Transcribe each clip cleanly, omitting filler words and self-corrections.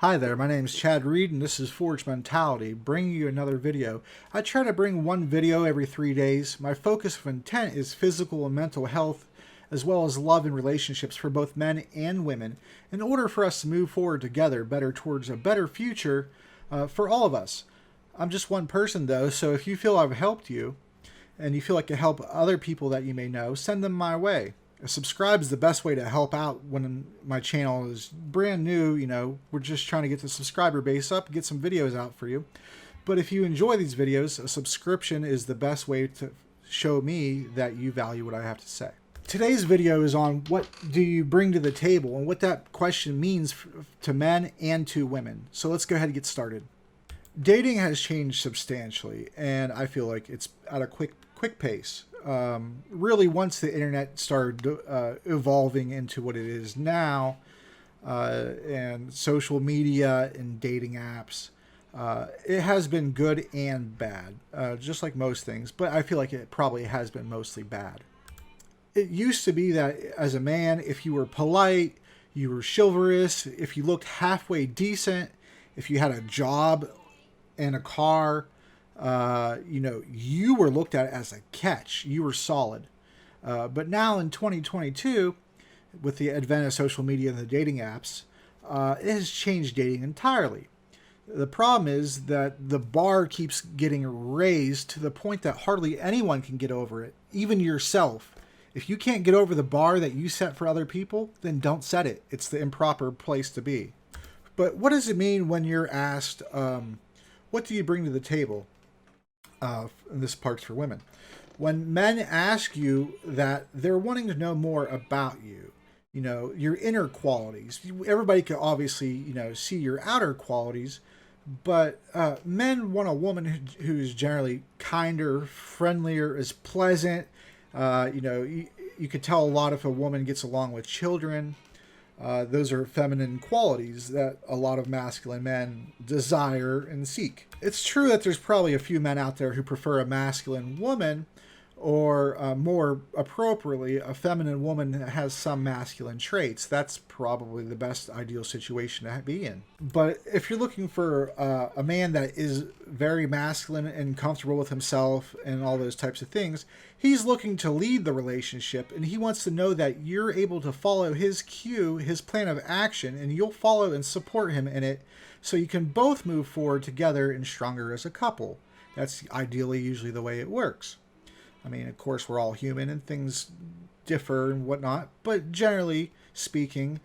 Hi there, my name is Chad Reed and this is Forge Mentality, bringing you another video. I try to bring one video every 3 days. My focus of intent is physical and mental health, as well as love and relationships for both men and women, in order for us to move forward together better towards a better future for all of us. I'm just one person though, so if you feel I've helped you, and you feel like you help other people that you may know, send them my way. Subscribe is the best way to help out when my channel is brand new. We're just trying to get the subscriber base up, get some videos out for you. But if you enjoy these videos, a subscription is the best way to show me that you value what I have to say. Today's video is on what do you bring to the table and what that question means to men and to women. So let's go ahead and get started. Dating has changed substantially, and I feel like it's at a quick pace. Really, once the internet started evolving into what it is now, and social media and dating apps, it has been good and bad, just like most things, but I feel like it probably has been mostly bad. It used to be that as a man, if you were polite, you were chivalrous, if you looked halfway decent, if you had a job and a car, you were looked at as a catch. You were solid. But now in 2022, with the advent of social media and the dating apps, it has changed dating entirely. The problem is that the bar keeps getting raised to the point that hardly anyone can get over it, even yourself. If you can't get over the bar that you set for other people, then don't set it. It's the improper place to be. But what does it mean when you're asked, what do you bring to the table? And this part's for women. When men ask you that, they're wanting to know more about you, your inner qualities. Everybody can obviously, see your outer qualities, but men want a woman who's generally kinder, friendlier, is pleasant. You could tell a lot if a woman gets along with children. Those are feminine qualities that a lot of masculine men desire and seek. It's true that there's probably a few men out there who prefer a masculine woman, or more appropriately, a feminine woman that has some masculine traits. That's probably the best ideal situation to be in. But if you're looking for a man that is very masculine and comfortable with himself and all those types of things, he's looking to lead the relationship, and he wants to know that you're able to follow his cue, his plan of action, and you'll follow and support him in it, so you can both move forward together and stronger as a couple. That's ideally usually the way it works. I mean, of course, we're all human and things differ and whatnot, but generally speaking,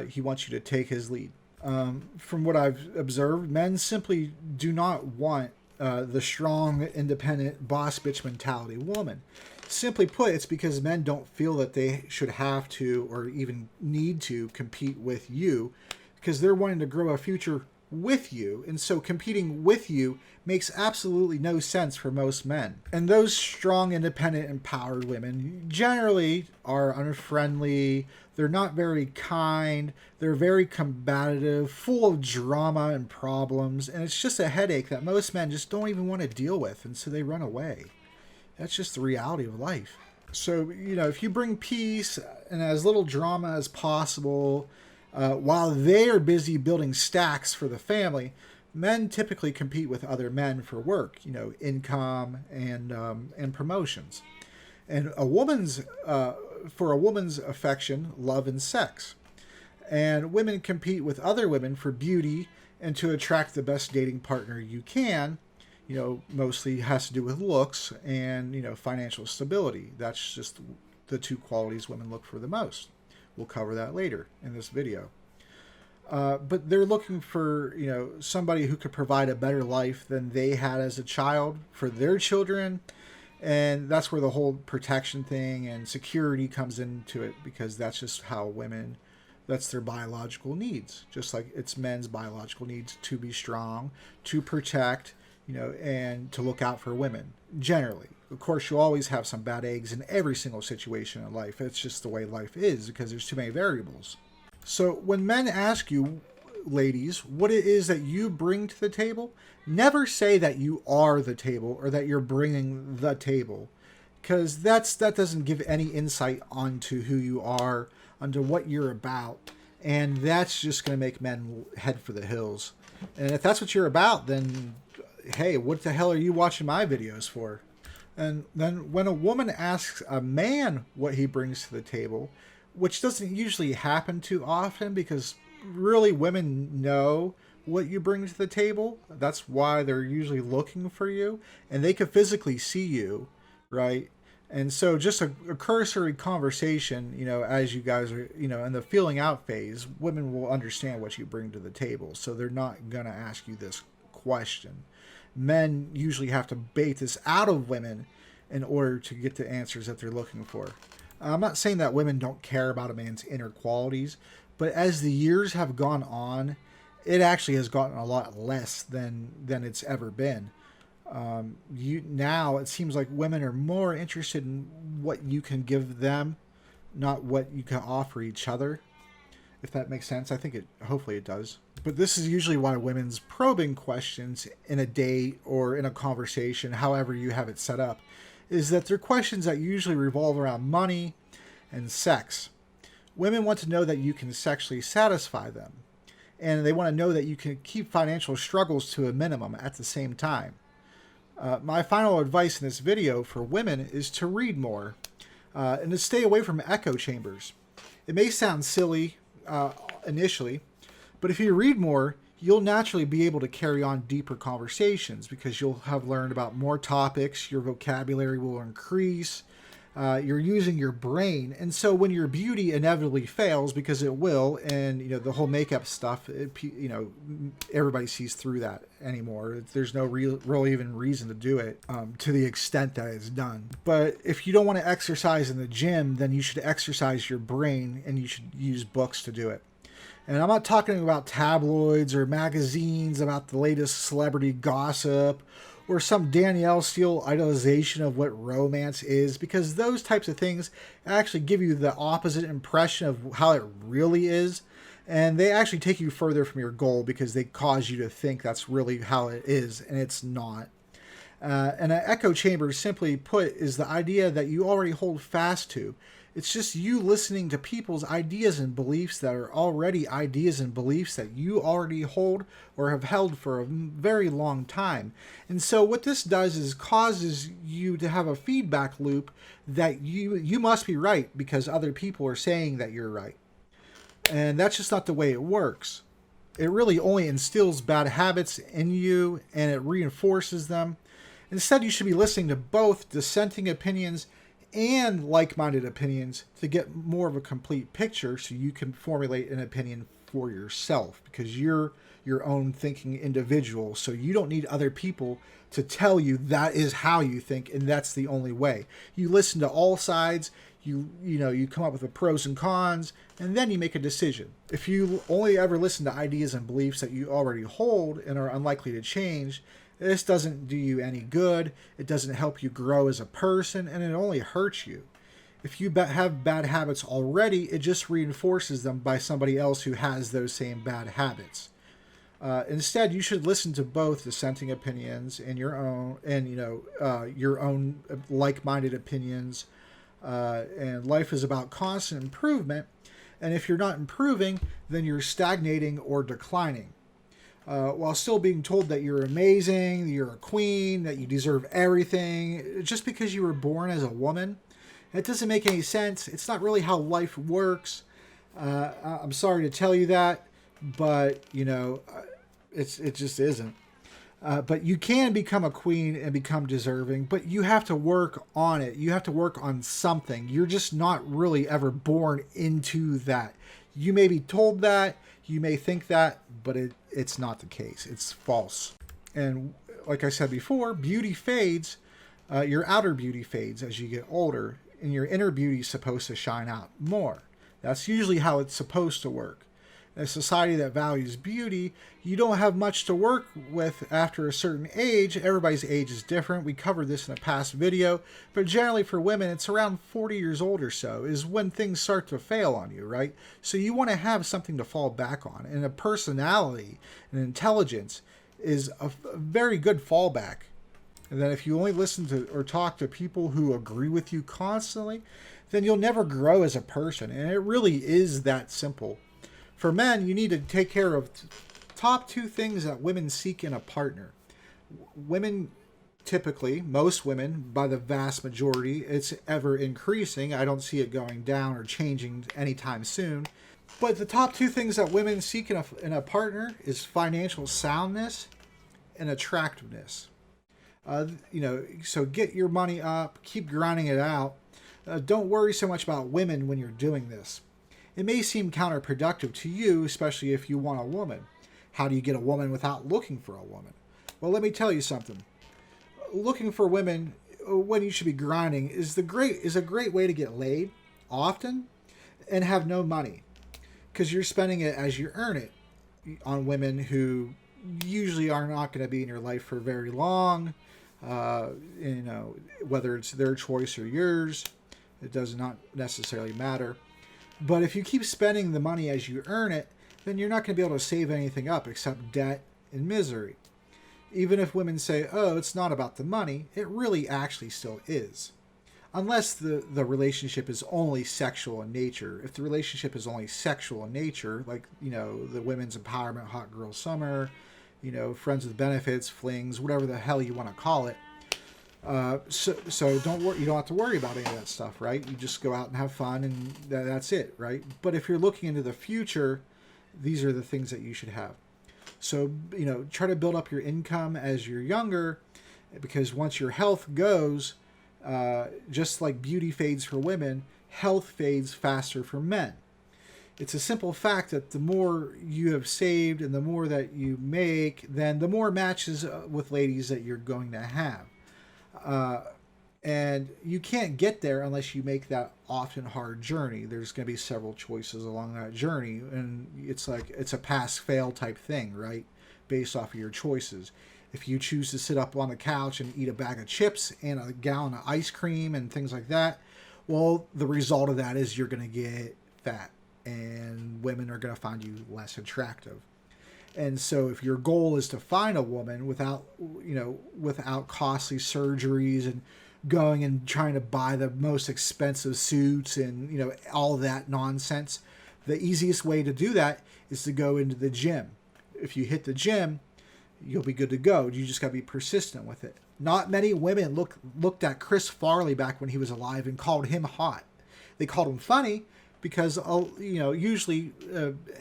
he wants you to take his lead. From what I've observed, men simply do not want the strong, independent, boss bitch mentality woman. Simply put, it's because men don't feel that they should have to or even need to compete with you, because they're wanting to grow a future with you, and so competing with you makes absolutely no sense for most men. And those strong, independent, empowered women generally are unfriendly, they're not very kind, they're very combative, full of drama and problems, and it's just a headache that most men just don't even want to deal with, and so they run away. That's just the reality of life. So, if you bring peace and as little drama as possible, while they are busy building stacks for the family, men typically compete with other men for work, income and promotions, and for a woman's affection, love, and sex. And women compete with other women for beauty and to attract the best dating partner you can. Mostly has to do with looks and financial stability. That's just the two qualities women look for the most. We'll cover that later in this video. But they're looking for, somebody who could provide a better life than they had as a child for their children. And that's where the whole protection thing and security comes into it, because that's just how women, that's their biological needs. Just like it's men's biological needs to be strong, to protect, and to look out for women, generally. Of course, you always have some bad eggs in every single situation in life. It's just the way life is, because there's too many variables. So when men ask you, ladies, what it is that you bring to the table, never say that you are the table or that you're bringing the table, because that doesn't give any insight onto who you are, onto what you're about. And that's just going to make men head for the hills. And if that's what you're about, then hey, what the hell are you watching my videos for? And then when a woman asks a man what he brings to the table, which doesn't usually happen too often because really women know what you bring to the table. That's why they're usually looking for you, and they can physically see you, right? And so just a cursory conversation, as you guys are, in the feeling out phase, women will understand what you bring to the table. So they're not going to ask you this question. Men usually have to bait this out of women in order to get the answers that they're looking for. I'm not saying that women don't care about a man's inner qualities, but as the years have gone on, it actually has gotten a lot less than it's ever been. Now it seems like women are more interested in what you can give them, not what you can offer each other. If that makes sense, hopefully it does. But this is usually why women's probing questions in a date or in a conversation, however you have it set up, is that they're questions that usually revolve around money and sex. Women want to know that you can sexually satisfy them, and they want to know that you can keep financial struggles to a minimum at the same time. My final advice in this video for women is to read more and to stay away from echo chambers. It may sound silly initially, but if you read more, you'll naturally be able to carry on deeper conversations because you'll have learned about more topics, your vocabulary will increase, you're using your brain. And so when your beauty inevitably fails, because it will, and the whole makeup stuff, everybody sees through that anymore. There's no real even reason to do it to the extent that it's done. But if you don't want to exercise in the gym, then you should exercise your brain, and you should use books to do it. And I'm not talking about tabloids or magazines about the latest celebrity gossip or some Danielle Steele idolization of what romance is, because those types of things actually give you the opposite impression of how it really is. And they actually take you further from your goal because they cause you to think that's really how it is, and it's not. And an echo chamber, simply put, is the idea that you already hold fast to. It's just you listening to people's ideas and beliefs that are already ideas and beliefs that you already hold or have held for a very long time. And so what this does is causes you to have a feedback loop that you must be right because other people are saying that you're right. And that's just not the way it works. It really only instills bad habits in you and it reinforces them. Instead, you should be listening to both dissenting opinions and like-minded opinions to get more of a complete picture so you can formulate an opinion for yourself because you're your own thinking individual. So you don't need other people to tell you that is how you think and that's the only way. You listen to all sides, you come up with the pros and cons, and then you make a decision. If you only ever listen to ideas and beliefs that you already hold and are unlikely to change, this doesn't do you any good, it doesn't help you grow as a person, and it only hurts you. If you have bad habits already, it just reinforces them by somebody else who has those same bad habits. Instead, you should listen to both dissenting opinions and your own like-minded opinions. And life is about constant improvement. And if you're not improving, then you're stagnating or declining. While still being told that you're amazing, that you're a queen, that you deserve everything, just because you were born as a woman. It doesn't make any sense. It's not really how life works. I'm sorry to tell you that, but, it just isn't. But you can become a queen and become deserving, but you have to work on it. You have to work on something. You're just not really ever born into that. You may be told that, you may think that, but it's not the case. It's false. And like I said before, beauty fades. Your outer beauty fades as you get older, and your inner beauty is supposed to shine out more. That's usually how it's supposed to work. In a society that values beauty, you don't have much to work with after a certain age. Everybody's age is different. We covered this in a past video, but generally for women, it's around 40 years old or so is when things start to fail on you, right? So you want to have something to fall back on, and a personality and intelligence is a very good fallback. And then if you only listen to or talk to people who agree with you constantly, then you'll never grow as a person. And it really is that simple. For men, you need to take care of top two things that women seek in a partner. Women typically, most women, by the vast majority, it's ever increasing. I don't see it going down or changing anytime soon. But the top two things that women seek in a partner is financial soundness and attractiveness. So get your money up, keep grinding it out. Don't worry so much about women when you're doing this. It may seem counterproductive to you, especially if you want a woman. How do you get a woman without looking for a woman? Well, let me tell you something. Looking for women when you should be grinding is a great way to get laid often and have no money, because you're spending it as you earn it on women who usually are not going to be in your life for very long. Whether it's their choice or yours, it does not necessarily matter. But if you keep spending the money as you earn it, then you're not going to be able to save anything up except debt and misery. Even if women say, oh, it's not about the money, it really actually still is. Unless the relationship is only sexual in nature. If the relationship is only sexual in nature, like, the women's empowerment, hot girl summer, friends with benefits, flings, whatever the hell you want to call it. So don't worry. You don't have to worry about any of that stuff, right? You just go out and have fun, and that's it, right? But if you're looking into the future, these are the things that you should have. So, try to build up your income as you're younger, because once your health goes, just like beauty fades for women, health fades faster for men. It's a simple fact that the more you have saved and the more that you make, then the more matches with ladies that you're going to have. And you can't get there unless you make that often hard journey. There's going to be several choices along that journey, and it's a pass-fail type thing, right? Based off of your choices. If you choose to sit up on the couch and eat a bag of chips and a gallon of ice cream and things like that, well, the result of that is you're going to get fat, and women are going to find you less attractive. And so if your goal is to find a woman without costly surgeries and going and trying to buy the most expensive suits and, all that nonsense, the easiest way to do that is to go into the gym. If you hit the gym, you'll be good to go. You just got to be persistent with it. Not many women looked at Chris Farley back when he was alive and called him hot. They called him funny because, usually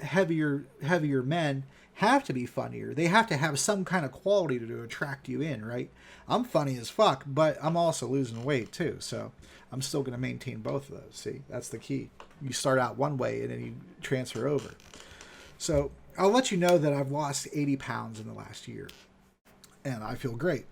heavier men have to be funnier. They have to have some kind of quality to attract you in, right? I'm funny as fuck, but I'm also losing weight too, so I'm still going to maintain both of those. See, that's the key. You start out one way and then you transfer over. So I'll let you know that I've lost 80 pounds in the last year, and I feel great.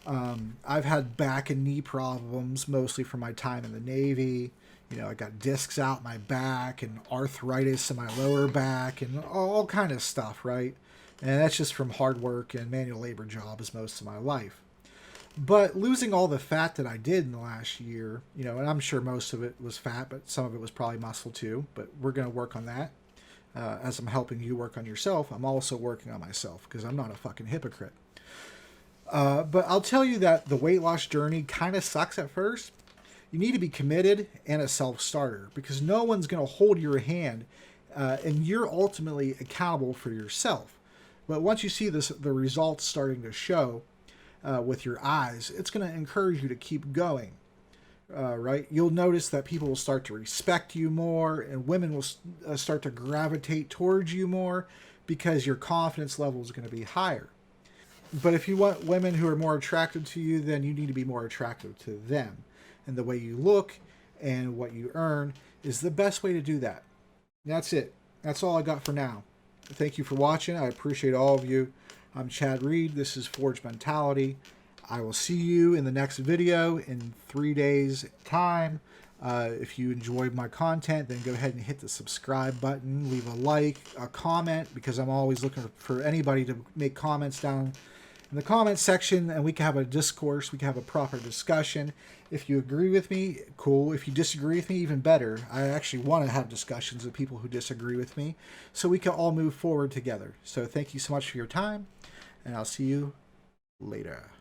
I've had back and knee problems, mostly from my time in the Navy. I got discs out my back and arthritis in my lower back and all kind of stuff, right? And that's just from hard work and manual labor jobs most of my life. But losing all the fat that I did in the last year, and I'm sure most of it was fat, but some of it was probably muscle too. But we're going to work on that. As I'm helping you work on yourself, I'm also working on myself because I'm not a fucking hypocrite. But I'll tell you that the weight loss journey kind of sucks at first. You need to be committed and a self-starter because no one's going to hold your hand, and you're ultimately accountable for yourself. But once you see the results starting to show with your eyes, it's going to encourage you to keep going, right? You'll notice that people will start to respect you more, and women will start to gravitate towards you more because your confidence level is going to be higher. But if you want women who are more attractive to you, then you need to be more attractive to them. And the way you look and what you earn is the best way to do that. That's it. That's all I got for now. Thank you for watching. I appreciate all of you. I'm Chad Reed. This is Forge Mentality. I will see you in the next video in 3 days' time. If you enjoyed my content, then go ahead and hit the subscribe button. Leave a like, a comment, because I'm always looking for anybody to make comments down in the comments section, and we can have a discourse. We can have a proper discussion. If you agree with me, cool. If you disagree with me, even better. I actually want to have discussions with people who disagree with me so we can all move forward together. So thank you so much for your time, and I'll see you later.